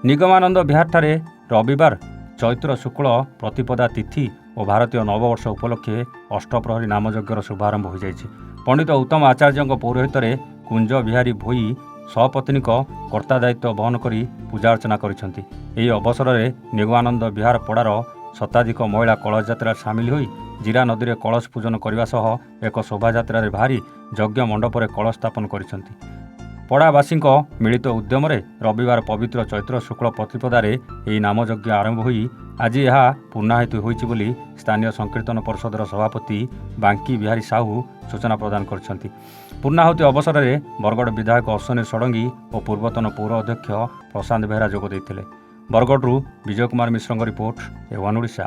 ନିଗମାନନ୍ଦ ବିହାରଠାରେ ରବିବାର ଚୈତ୍ର ଶୁକ୍ଳ ପ୍ରତିପଦା ତିଥି ଓ ଭାରତୀୟ ନବବର୍ଷ ଉପଲକ୍ଷେ ଅଷ୍ଟପ୍ରହରୀ ନାମଯଜ୍ଞର ଶୁଭାରମ୍ଭ ହୋଇଯାଇଛି। ପଣ୍ଡିତ ଉତ୍ତମ ଆଚାର୍ଯ୍ୟଙ୍କ ପୌରୋହିତ୍ୟରେ କୁଞ୍ଜ ବିହାରୀ ଭୋଇ ସପତ୍ନୀଙ୍କ କର୍ତ୍ତା ଦାୟିତ୍ୱ ବହନ କରି ପୂଜାର୍ଚ୍ଚନା କରିଛନ୍ତି। ଏହି ଅବସରରେ ନିଗମାନନ୍ଦ ବିହାର ପଡ଼ାର ଶତାଧିକ ମହିଳା କଳସ ଯାତ୍ରାରେ ସାମିଲ ହୋଇ ଜିରା ନଦୀରେ କଳସ ପୂଜନ କରିବା ସହ ଏକ ଶୋଭାଯାତ୍ରାରେ ବାହାରି ଯଜ୍ଞ ମଣ୍ଡପରେ କଳସ ସ୍ଥାପନ କରିଛନ୍ତି। ପଡ଼ାବାସୀଙ୍କ ମିଳିତ ଉଦ୍ୟମରେ ରବିବାର ପବିତ୍ର ଚୈତ୍ର ଶୁକ୍ଳ ପ୍ରତିପଦାରେ ଏହି ନାମଯଜ୍ଞ ଆରମ୍ଭ ହୋଇ ଆଜି ଏହା ପୂର୍ଣ୍ଣାହୁତି ହୋଇଛି ବୋଲି ସ୍ଥାନୀୟ ସଂକୀର୍ତ୍ତନ ପରିଷଦର ସଭାପତି ବାଙ୍କି ବିହାରୀ ସାହୁ ସୂଚନା ପ୍ରଦାନ କରିଛନ୍ତି। ପୂର୍ଣ୍ଣାହୁତି ଅବସରରେ ବରଗଡ଼ ବିଧାୟକ ଅଶ୍ୱନୀ ଷଡ଼ଙ୍ଗୀ ଓ ପୂର୍ବତନ ପୌର ଅଧ୍ୟକ୍ଷ ପ୍ରଶାନ୍ତ ବେହେରା ଯୋଗ ଦେଇଥିଲେ। ବରଗଡ଼ରୁ ବିଜୟ କୁମାର ମିଶ୍ରଙ୍କ ରିପୋର୍ଟ, A1 ଓଡ଼ିଶା।